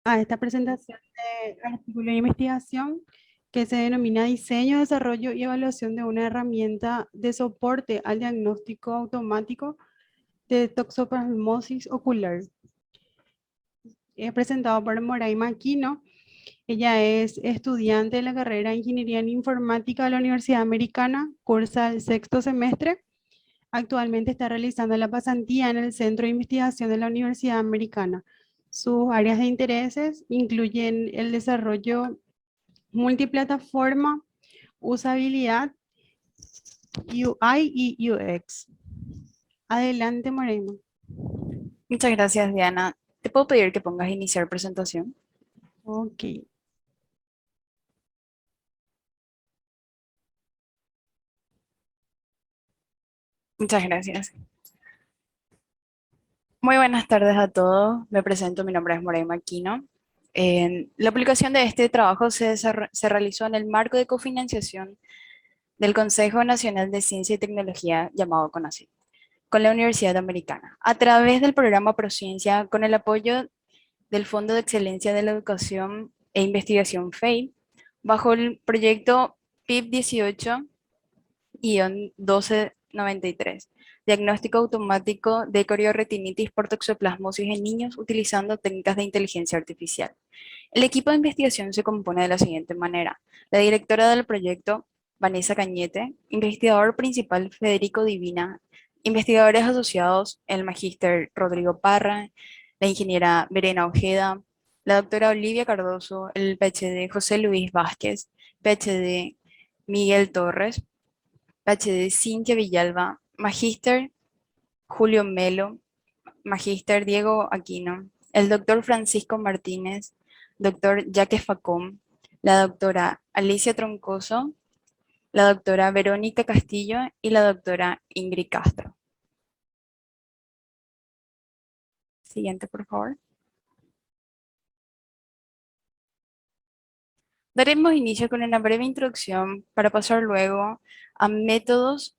a esta presentación de artículo de investigación que se denomina Diseño, Desarrollo y Evaluación de una herramienta de soporte al diagnóstico automático de toxoplasmosis ocular. Es presentado por Moraima Aquino. Ella es estudiante de la carrera de Ingeniería en Informática de la Universidad Americana, cursa el sexto semestre. Actualmente está realizando la pasantía en el Centro de Investigación de la Universidad Americana. Sus áreas de intereses incluyen el desarrollo multiplataforma, usabilidad, UI y UX. Adelante, Moreno. Muchas gracias, Diana. ¿Te puedo pedir que pongas iniciar presentación? Ok. Muchas gracias. Muy buenas tardes a todos. Me presento, mi nombre es Moraima Aquino. La publicación de este trabajo se realizó en el marco de cofinanciación del Consejo Nacional de Ciencia y Tecnología, llamado CONACYT, con la Universidad Americana, a través del programa Prociencia, con el apoyo del Fondo de Excelencia de la Educación e Investigación FEI, bajo el proyecto PIP 18-1293, diagnóstico automático de corioretinitis por toxoplasmosis en niños utilizando técnicas de inteligencia artificial. El equipo de investigación se compone de la siguiente manera: la directora del proyecto, Vanessa Cañete; investigador principal, Federico Divina; investigadores asociados, el magíster Rodrigo Parra, la ingeniera Verena Ojeda, la doctora Olivia Cardoso, el PhD José Luis Vázquez, PhD Miguel Torres, PhD Cintia Villalba, magíster Julio Melo, magíster Diego Aquino, el doctor Francisco Martínez, doctor Jaque Facón, la doctora Alicia Troncoso, la doctora Verónica Castillo y la doctora Ingrid Castro. Siguiente, por favor. Daremos inicio con una breve introducción para pasar luego a métodos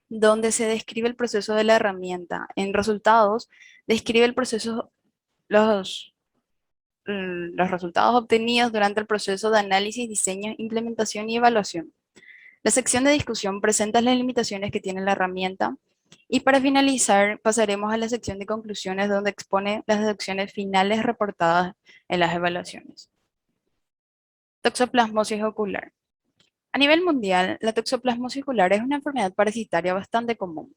donde se describe el proceso de la herramienta. En resultados, describe el proceso, los los resultados obtenidos durante el proceso de análisis, diseño, implementación y evaluación. La sección de discusión presenta las limitaciones que tiene la herramienta y para finalizar pasaremos a la sección de conclusiones donde expone las deducciones finales reportadas en las evaluaciones. Toxoplasmosis ocular. A nivel mundial, la toxoplasmosis ocular es una enfermedad parasitaria bastante común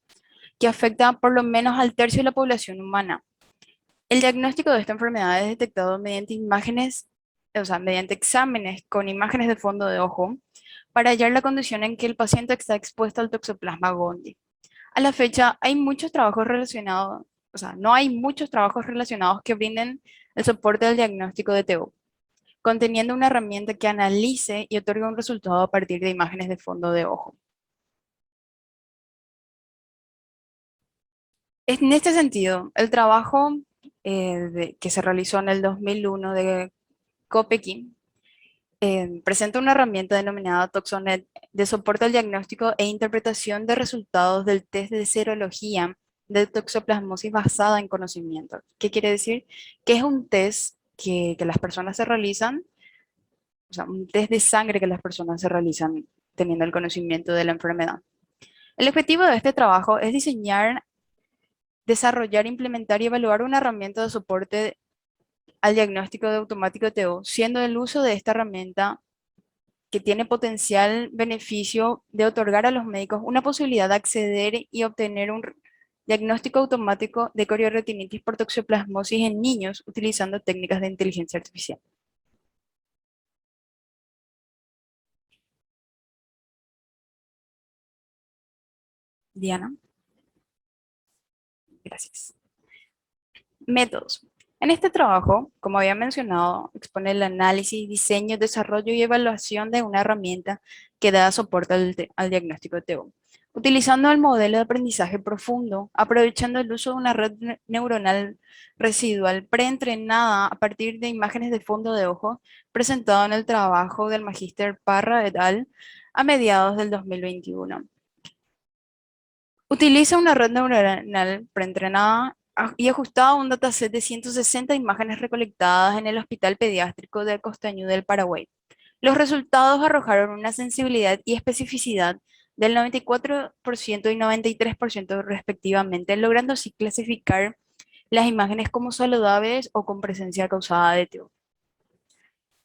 que afecta por lo menos al tercio de la población humana. El diagnóstico de esta enfermedad es detectado mediante imágenes, o sea, mediante exámenes con imágenes de fondo de ojo para hallar la condición en que el paciente está expuesto al Toxoplasma gondii. A la fecha, hay muchos trabajos relacionados, o sea, no hay muchos trabajos relacionados que brinden el soporte al diagnóstico de TO, conteniendo una herramienta que analice y otorgue un resultado a partir de imágenes de fondo de ojo. En este sentido, el trabajo que se realizó en el 2001 de Kopecky presenta una herramienta denominada Toxonet de soporte al diagnóstico e interpretación de resultados del test de serología de toxoplasmosis basada en conocimiento. ¿Qué quiere decir? Que es un test que las personas se realizan, o sea, un test de sangre que las personas se realizan teniendo el conocimiento de la enfermedad. El objetivo de este trabajo es diseñar, desarrollar, implementar y evaluar una herramienta de soporte al diagnóstico de automático TO, siendo el uso de esta herramienta que tiene potencial beneficio de otorgar a los médicos una posibilidad de acceder y obtener un diagnóstico automático de corioretinitis por toxoplasmosis en niños utilizando técnicas de inteligencia artificial. Diana, gracias. Métodos. En este trabajo, como había mencionado, expone el análisis, diseño, desarrollo y evaluación de una herramienta que da soporte al diagnóstico de TO, utilizando el modelo de aprendizaje profundo, aprovechando el uso de una red neuronal residual preentrenada a partir de imágenes de fondo de ojo, presentado en el trabajo del magíster Parra et al. A mediados del 2021. Utiliza una red neuronal preentrenada y ajustado a un dataset de 160 imágenes recolectadas en el Hospital Pediátrico de Costañú del Paraguay. Los resultados arrojaron una sensibilidad y especificidad del 94% y 93% respectivamente, logrando así clasificar las imágenes como saludables o con presencia causada de TEO.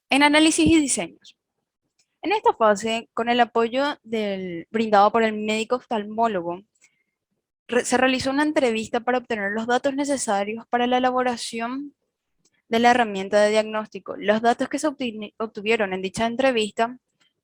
En análisis y diseños. En esta fase, con el apoyo brindado por el médico oftalmólogo, se realizó una entrevista para obtener los datos necesarios para la elaboración de la herramienta de diagnóstico. Los datos que se obtuvieron en dicha entrevista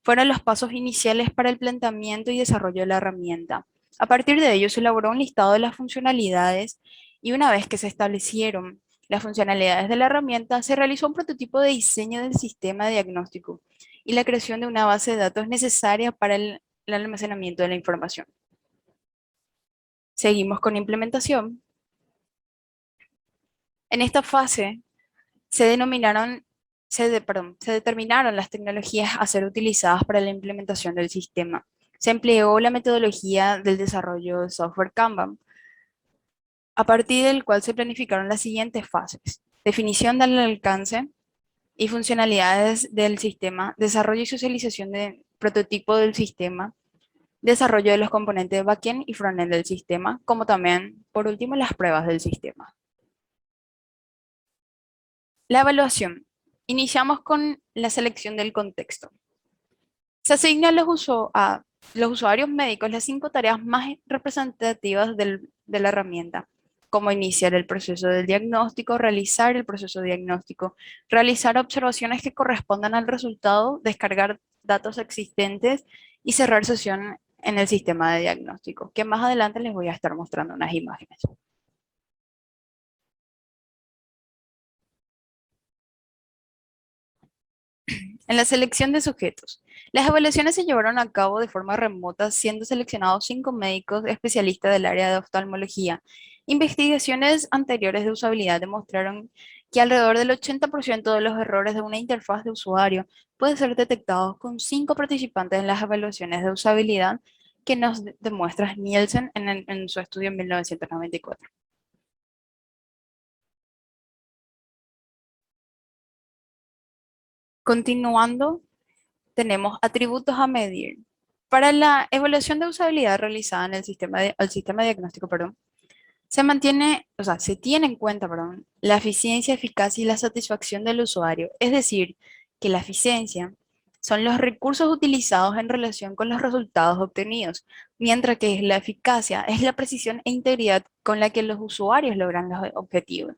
fueron los pasos iniciales para el planteamiento y desarrollo de la herramienta. A partir de ello se elaboró un listado de las funcionalidades y una vez que se establecieron las funcionalidades de la herramienta, se realizó un prototipo de diseño del sistema de diagnóstico y la creación de una base de datos necesaria para el almacenamiento de la información. Seguimos con implementación. En esta fase se determinaron las tecnologías a ser utilizadas para la implementación del sistema. Se empleó la metodología del desarrollo de software Kanban, a partir del cual se planificaron las siguientes fases: definición del alcance y funcionalidades del sistema, desarrollo y socialización de prototipo del sistema, desarrollo de los componentes de backend y frontend del sistema, como también, por último, las pruebas del sistema. La evaluación. Iniciamos con la selección del contexto. Se asigna a los usuarios médicos las 5 tareas más representativas de la herramienta, como iniciar el proceso del diagnóstico, realizar el proceso diagnóstico, realizar observaciones que correspondan al resultado, descargar datos existentes y cerrar sesión en el sistema de diagnóstico, que más adelante les voy a estar mostrando unas imágenes. En la selección de sujetos, las evaluaciones se llevaron a cabo de forma remota, siendo seleccionados 5 médicos especialistas del área de oftalmología. Investigaciones anteriores de usabilidad demostraron que alrededor del 80% de los errores de una interfaz de usuario pueden ser detectados con 5 participantes en las evaluaciones de usabilidad que nos demuestra Nielsen en su estudio en 1994. Continuando, tenemos atributos a medir. Para la evaluación de usabilidad realizada en el sistema de diagnóstico, perdón, se tiene en cuenta, perdón, la eficiencia, eficacia y la satisfacción del usuario. Es decir, que la eficiencia son los recursos utilizados en relación con los resultados obtenidos, mientras que la eficacia es la precisión e integridad con la que los usuarios logran los objetivos.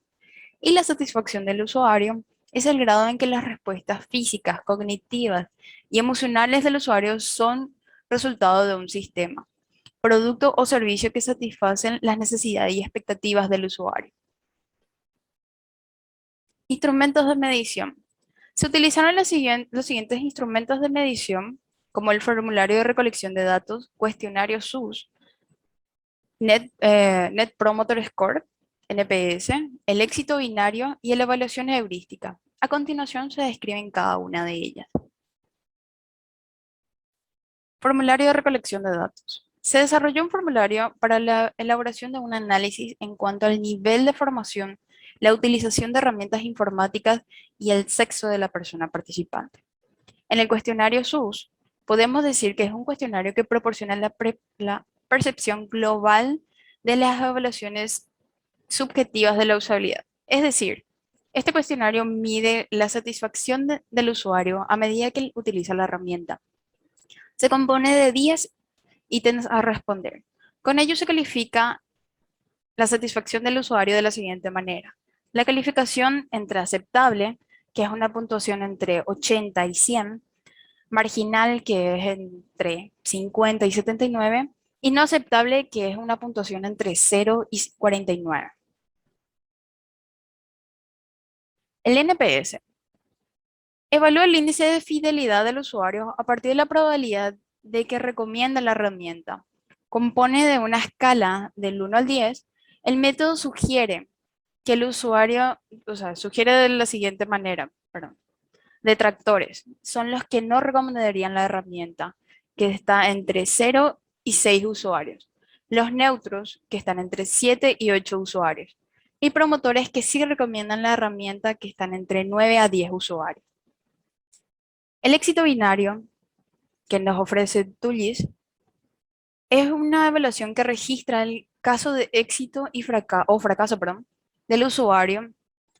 Y la satisfacción del usuario es el grado en que las respuestas físicas, cognitivas y emocionales del usuario son resultado de un sistema, producto o servicio que satisfacen las necesidades y expectativas del usuario. Instrumentos de medición. Se utilizaron los siguientes instrumentos de medición, como el formulario de recolección de datos, cuestionario SUS, Net Promoter Score, NPS, el éxito binario y la evaluación heurística. A continuación se describen cada una de ellas. Formulario de recolección de datos. Se desarrolló un formulario para la elaboración de un análisis en cuanto al nivel de formación, la utilización de herramientas informáticas y el sexo de la persona participante. En el cuestionario SUS, podemos decir que es un cuestionario que proporciona la percepción global de las evaluaciones subjetivas de la usabilidad. Es decir, este cuestionario mide la satisfacción del usuario a medida que él utiliza la herramienta. Se compone de 10 ítems a responder. Con ello se califica la satisfacción del usuario de la siguiente manera. La calificación entre aceptable, que es una puntuación entre 80 y 100, marginal, que es entre 50 y 79, y no aceptable, que es una puntuación entre 0 y 49. El NPS evalúa el índice de fidelidad del usuario a partir de la probabilidad de que recomienda la herramienta. Compone de una escala del 1 al 10. El método sugiere que el usuario, sugiere de la siguiente manera, perdón. Detractores son los que no recomendarían la herramienta, que está entre 0 y 6 usuarios. Los neutros, que están entre 7 y 8 usuarios. y promotores que sí recomiendan la herramienta que están entre 9 a 10 usuarios. El éxito binario que nos ofrece Tullis es una evaluación que registra el caso de éxito y fracaso, perdón, del usuario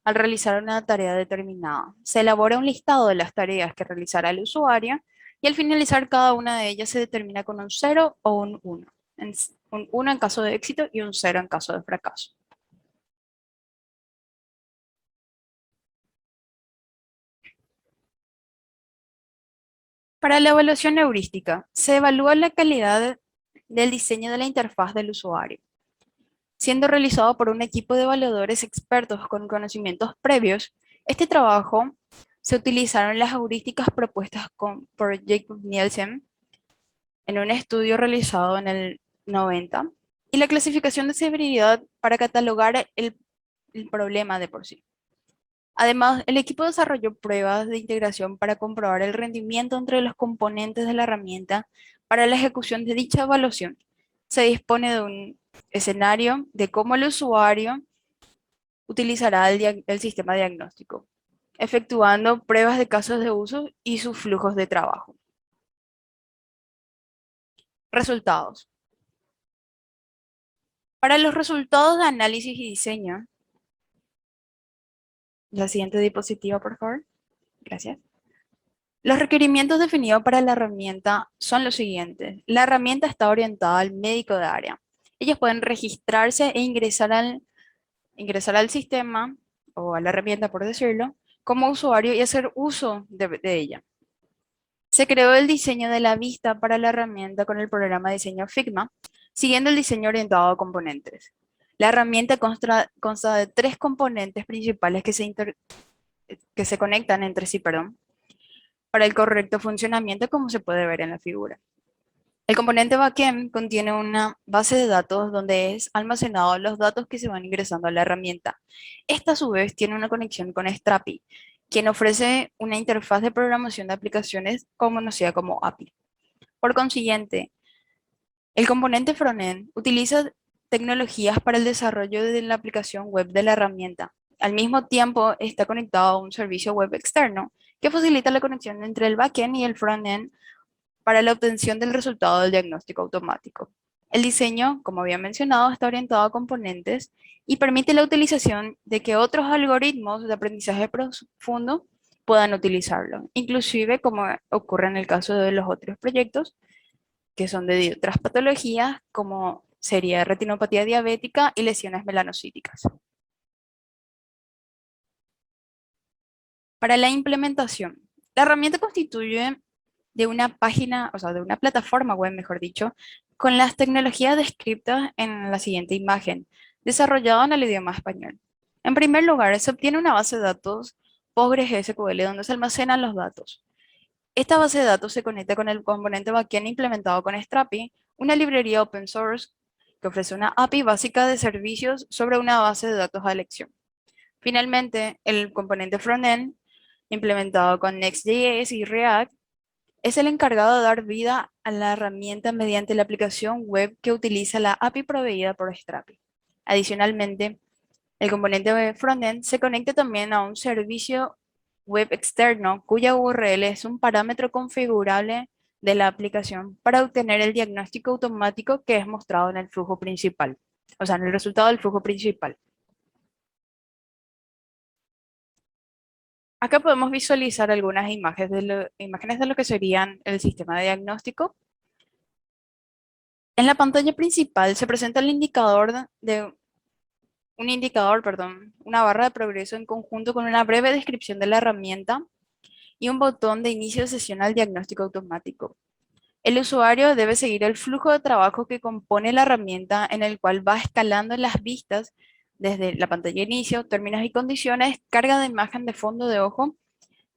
al realizar una tarea determinada. Se elabora un listado de las tareas que realizará el usuario y al finalizar cada una de ellas se determina con un 0 o un 1. Un 1 en caso de éxito y un 0 en caso de fracaso. Para la evaluación heurística, se evalúa la calidad del diseño de la interfaz del usuario, siendo realizado por un equipo de evaluadores expertos con conocimientos previos. Este trabajo se utilizaron las heurísticas propuestas por Jacob Nielsen en un estudio realizado en el 90 y la clasificación de severidad para catalogar el problema de por sí. Además, el equipo desarrolló pruebas de integración para comprobar el rendimiento entre los componentes de la herramienta para la ejecución de dicha evaluación. Se dispone de un escenario de cómo el usuario utilizará el sistema diagnóstico, efectuando pruebas de casos de uso y sus flujos de trabajo. Resultados. Para los resultados de análisis y diseño, la siguiente diapositiva, por favor. Gracias. Los requerimientos definidos para la herramienta son los siguientes. La herramienta está orientada al médico de área. Ellos pueden registrarse e ingresar al sistema o a la herramienta, por decirlo, como usuario y hacer uso de ella. Se creó el diseño de la vista para la herramienta con el programa de diseño Figma, siguiendo el diseño orientado a componentes. La herramienta consta de 3 componentes principales que se conectan entre sí, perdón, para el correcto funcionamiento, como se puede ver en la figura. El componente backend contiene una base de datos donde es almacenado los datos que se van ingresando a la herramienta. Esta a su vez tiene una conexión con Strapi, quien ofrece una interfaz de programación de aplicaciones conocida como API. Por consiguiente, el componente frontend utiliza tecnologías para el desarrollo de la aplicación web de la herramienta. Al mismo tiempo, está conectado a un servicio web externo que facilita la conexión entre el backend y el frontend para la obtención del resultado del diagnóstico automático. El diseño, como había mencionado, está orientado a componentes y permite la utilización de que otros algoritmos de aprendizaje profundo puedan utilizarlo, inclusive como ocurre en el caso de los otros proyectos, que son de otras patologías, como sería retinopatía diabética y lesiones melanocíticas. Para la implementación, la herramienta constituye de una página, o sea, de una plataforma web, mejor dicho, con las tecnologías descritas en la siguiente imagen, desarrollada en el idioma español. En primer lugar, se obtiene una base de datos PostgreSQL donde se almacenan los datos. Esta base de datos se conecta con el componente backend implementado con Strapi, una librería open source que ofrece una API básica de servicios sobre una base de datos a elección. Finalmente, el componente frontend, implementado con Next.js y React, es el encargado de dar vida a la herramienta mediante la aplicación web que utiliza la API proveída por Strapi. Adicionalmente, el componente de frontend se conecta también a un servicio web externo cuya URL es un parámetro configurable de la aplicación para obtener el diagnóstico automático que es mostrado en el flujo principal, o sea, en el resultado del flujo principal. Acá podemos visualizar algunas imágenes de lo que serían el sistema de diagnóstico. En la pantalla principal se presenta el una barra de progreso en conjunto con una breve descripción de la herramienta y un botón de inicio de sesión al diagnóstico automático. El usuario debe seguir el flujo de trabajo que compone la herramienta en el cual va escalando las vistas desde la pantalla de inicio, términos y condiciones, carga de imagen de fondo de ojo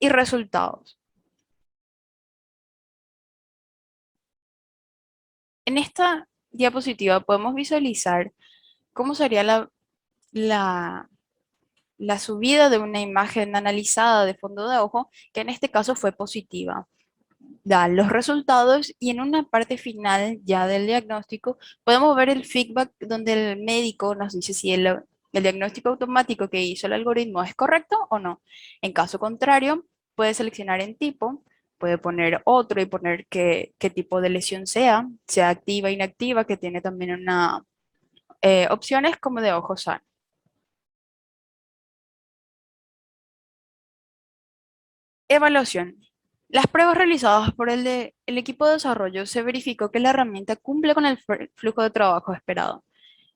y resultados. En esta diapositiva podemos visualizar cómo sería la, la subida de una imagen analizada de fondo de ojo, que en este caso fue positiva. Da los resultados y en una parte final ya del diagnóstico podemos ver el feedback donde el médico nos dice si el diagnóstico automático que hizo el algoritmo es correcto o no. En caso contrario, puede seleccionar en tipo, puede poner otro y poner qué tipo de lesión sea activa, inactiva, que tiene también opciones como de ojo sano. Evaluación. Las pruebas realizadas por el equipo de desarrollo se verificó que la herramienta cumple con el flujo de trabajo esperado.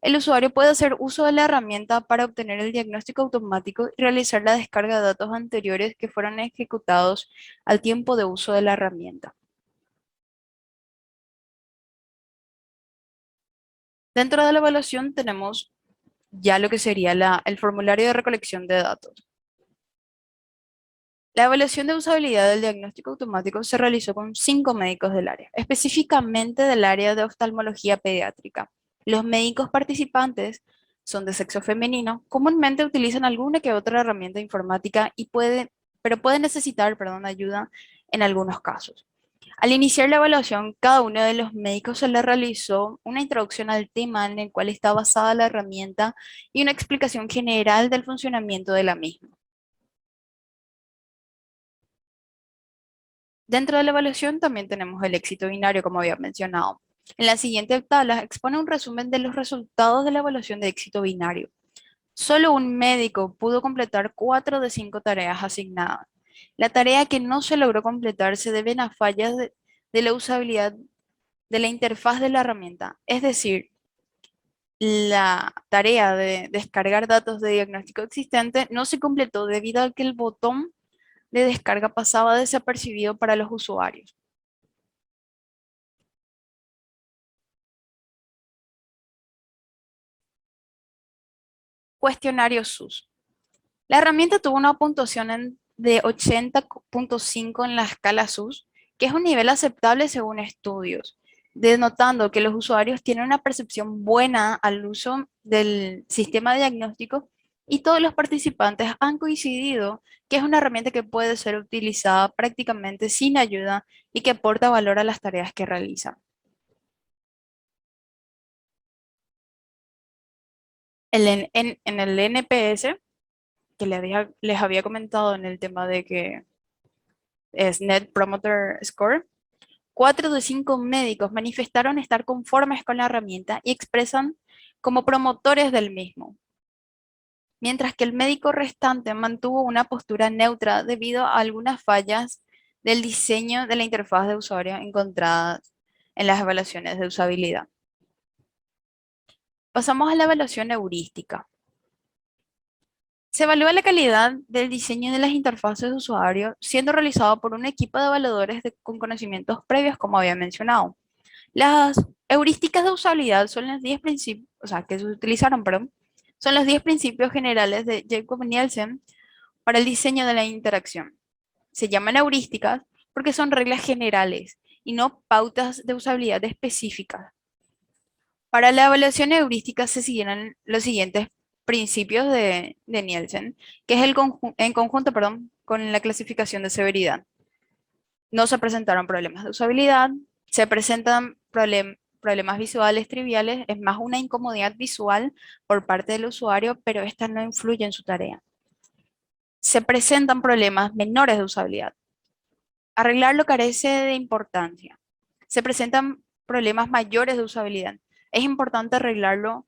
El usuario puede hacer uso de la herramienta para obtener el diagnóstico automático y realizar la descarga de datos anteriores que fueron ejecutados al tiempo de uso de la herramienta. Dentro de la evaluación tenemos ya lo que sería el formulario de recolección de datos. La evaluación de usabilidad del diagnóstico automático se realizó con 5 médicos del área, específicamente del área de oftalmología pediátrica. Los médicos participantes son de sexo femenino, comúnmente utilizan alguna que otra herramienta informática pero pueden necesitar, ayuda en algunos casos. Al iniciar la evaluación, cada uno de los médicos se le realizó una introducción al tema en el cual está basada la herramienta y una explicación general del funcionamiento de la misma. Dentro de la evaluación también tenemos el éxito binario, como había mencionado. En la siguiente tabla expone un resumen de los resultados de la evaluación de éxito binario. Solo un médico pudo completar 4 de 5 tareas asignadas. La tarea que no se logró completar se debe a fallas de la usabilidad de la interfaz de la herramienta. Es decir, la tarea de descargar datos de diagnóstico existente no se completó debido a que el botón de descarga pasaba desapercibido para los usuarios. Cuestionario SUS. La herramienta tuvo una puntuación de 80.5 en la escala SUS, que es un nivel aceptable según estudios, denotando que los usuarios tienen una percepción buena al uso del sistema de diagnóstico y todos los participantes han coincidido que es una herramienta que puede ser utilizada prácticamente sin ayuda y que aporta valor a las tareas que realizan. En el NPS, que les había comentado en el tema de que es Net Promoter Score, 4 de 5 médicos manifestaron estar conformes con la herramienta y expresan como promotores del mismo, mientras que el médico restante mantuvo una postura neutra debido a algunas fallas del diseño de la interfaz de usuario encontradas en las evaluaciones de usabilidad. Pasamos a la evaluación heurística. Se evalúa la calidad del diseño de las interfaces de usuario siendo realizado por un equipo de evaluadores con conocimientos previos, como había mencionado. Las heurísticas de usabilidad son los 10 principios, o sea, que se utilizaron, perdón, son los 10 principios generales de Jacob Nielsen para el diseño de la interacción. Se llaman heurísticas porque son reglas generales y no pautas de usabilidad específicas. Para la evaluación heurística se siguieron los siguientes principios de Nielsen, que es en conjunto, con la clasificación de severidad. No se presentaron problemas de usabilidad, se presentan problemas visuales triviales, es más una incomodidad visual por parte del usuario, pero esta no influye en su tarea. Se presentan problemas menores de usabilidad. Arreglarlo carece de importancia. Se presentan problemas mayores de usabilidad. Es importante arreglarlo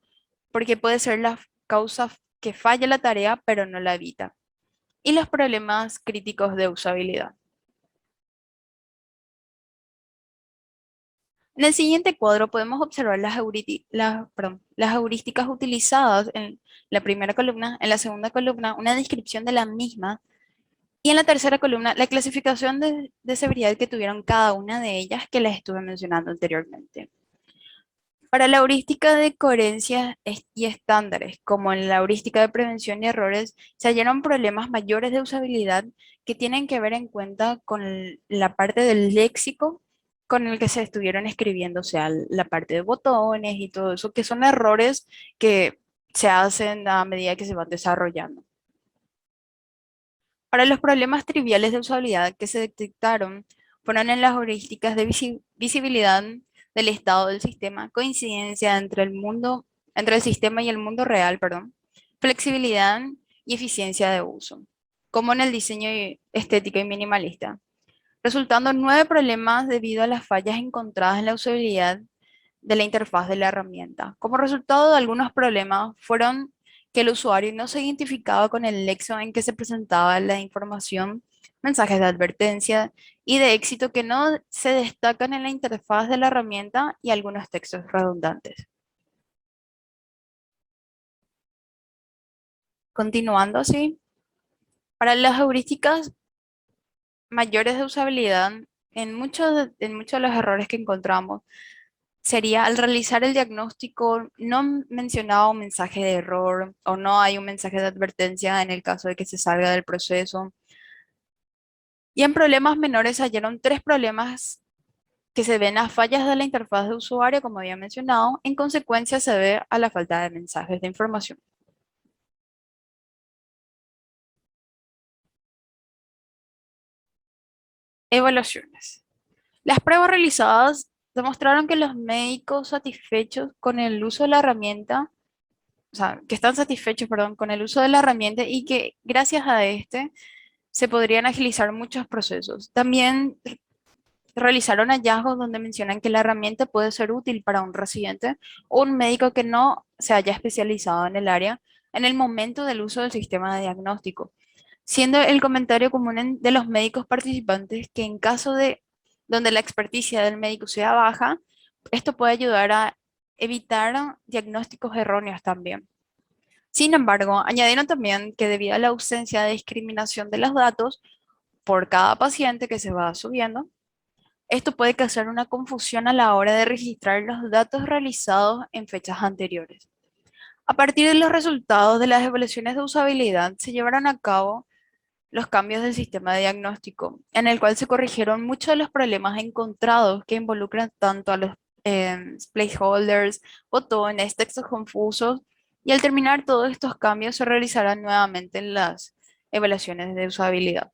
porque puede ser la causa que falla la tarea, pero no la evita. Y los problemas críticos de usabilidad. En el siguiente cuadro podemos observar las heurísticas utilizadas en la primera columna, en la segunda columna una descripción de la misma y en la tercera columna la clasificación de severidad que tuvieron cada una de ellas que les estuve mencionando anteriormente. Para la heurística de coherencia y estándares, como en la heurística de prevención y errores, se hallaron problemas mayores de usabilidad que tienen que ver en cuenta con la parte del léxico con el que se estuvieron escribiendo, o sea, la parte de botones y todo eso, que son errores que se hacen a medida que se van desarrollando. Para los problemas triviales de usabilidad que se detectaron, fueron en las heurísticas de visibilidad del estado del sistema, coincidencia entre el sistema y el mundo real, flexibilidad y eficiencia de uso, como en el diseño estético y minimalista, resultando en 9 problemas debido a las fallas encontradas en la usabilidad de la interfaz de la herramienta. Como resultado de algunos problemas fueron que el usuario no se identificaba con el lexo en que se presentaba la información, mensajes de advertencia y de éxito que no se destacan en la interfaz de la herramienta y algunos textos redundantes. Continuando así, para las heurísticas mayores de usabilidad, en muchos de los errores que encontramos, sería al realizar el diagnóstico no mencionaba un mensaje de error o no hay un mensaje de advertencia en el caso de que se salga del proceso. Y en problemas menores hallaron 3 problemas que se ven a fallas de la interfaz de usuario, como había mencionado. En consecuencia, se ve a la falta de mensajes de información. Evaluaciones. Las pruebas realizadas demostraron que los médicos satisfechos con el uso de la herramienta, o sea, que están satisfechos, perdón, con el uso de la herramienta y que gracias a este se podrían agilizar muchos procesos. También realizaron hallazgos donde mencionan que la herramienta puede ser útil para un residente o un médico que no se haya especializado en el área en el momento del uso del sistema de diagnóstico, siendo el comentario común de los médicos participantes que en caso de donde la experticia del médico sea baja, esto puede ayudar a evitar diagnósticos erróneos también. Sin embargo, añadieron también que debido a la ausencia de discriminación de los datos por cada paciente que se va subiendo, esto puede causar una confusión a la hora de registrar los datos realizados en fechas anteriores. A partir de los resultados de las evaluaciones de usabilidad, se llevaron a cabo los cambios del sistema de diagnóstico, en el cual se corrigieron muchos de los problemas encontrados que involucran tanto a los placeholders, botones, textos confusos, y al terminar todos estos cambios se realizarán nuevamente en las evaluaciones de usabilidad.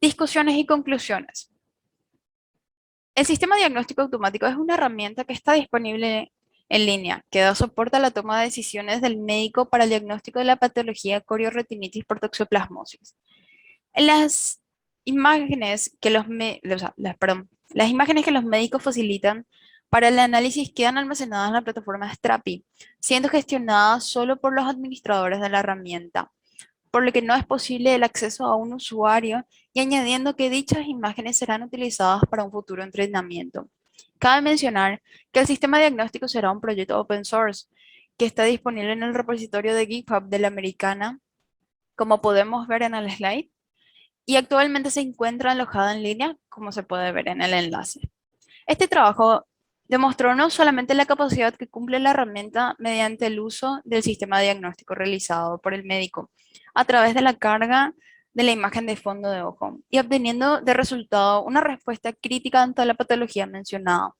Discusiones y conclusiones. El sistema diagnóstico automático es una herramienta que está disponible en línea, que da soporte a la toma de decisiones del médico para el diagnóstico de la patología corioretinitis por toxoplasmosis. En las imágenes que las imágenes que los médicos facilitan para el análisis quedan almacenadas en la plataforma Strapi, siendo gestionadas solo por los administradores de la herramienta, por lo que no es posible el acceso a un usuario y añadiendo que dichas imágenes serán utilizadas para un futuro entrenamiento. Cabe mencionar que el sistema diagnóstico será un proyecto open source que está disponible en el repositorio de GitHub de la americana, como podemos ver en el slide, y actualmente se encuentra alojada en línea, como se puede ver en el enlace. Este trabajo demostró no solamente la capacidad que cumple la herramienta mediante el uso del sistema diagnóstico realizado por el médico a través de la carga de la imagen de fondo de ojo y obteniendo de resultado una respuesta crítica ante la patología mencionada,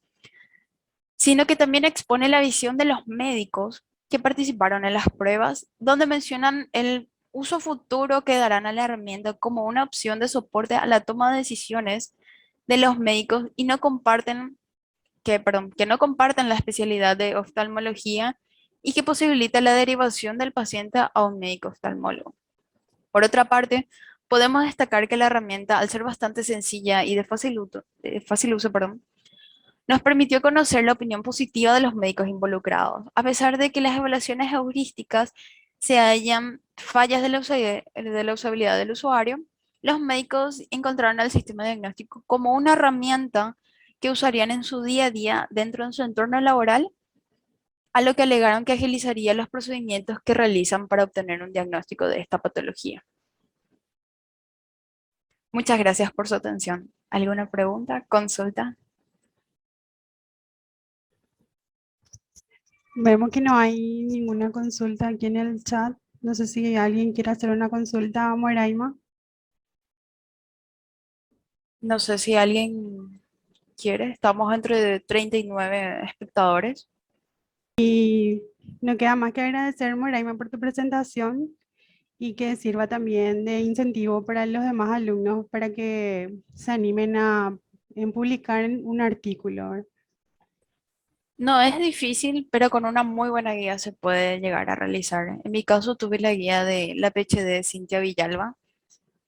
sino que también expone la visión de los médicos que participaron en las pruebas, donde mencionan el uso futuro que darán a la herramienta como una opción de soporte a la toma de decisiones de los médicos y no comparten que no compartan la especialidad de oftalmología y que posibilita la derivación del paciente a un médico oftalmólogo. Por otra parte, podemos destacar que la herramienta, al ser bastante sencilla y de fácil uso, nos permitió conocer la opinión positiva de los médicos involucrados. A pesar de que las evaluaciones heurísticas se hallan fallas de la usabilidad del usuario, los médicos encontraron el sistema diagnóstico como una herramienta que usarían en su día a día dentro de su entorno laboral, a lo que alegaron que agilizaría los procedimientos que realizan para obtener un diagnóstico de esta patología. Muchas gracias por su atención. ¿Alguna pregunta? ¿Consulta? Vemos que no hay ninguna consulta aquí en el chat. No sé si alguien quiere hacer una consulta a Moraima. No sé si alguien quiere. Estamos entre 39 espectadores. Y no queda más que agradecer, Moraima, por tu presentación y que sirva también de incentivo para los demás alumnos para que se animen a en publicar un artículo. No es difícil, pero con una muy buena guía se puede llegar a realizar. En mi caso tuve la guía de la PhD de Cintia Villalba,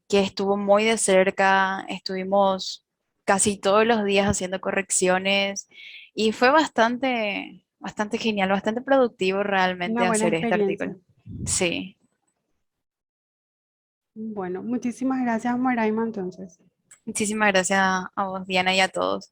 que estuvo muy de cerca, estuvimos casi todos los días haciendo correcciones y fue bastante genial, bastante productivo realmente Una buena hacer este experiencia. artículo. Sí, Bueno, muchísimas gracias, Moraima, entonces. muchísimas gracias a vos, Diana, y a todos.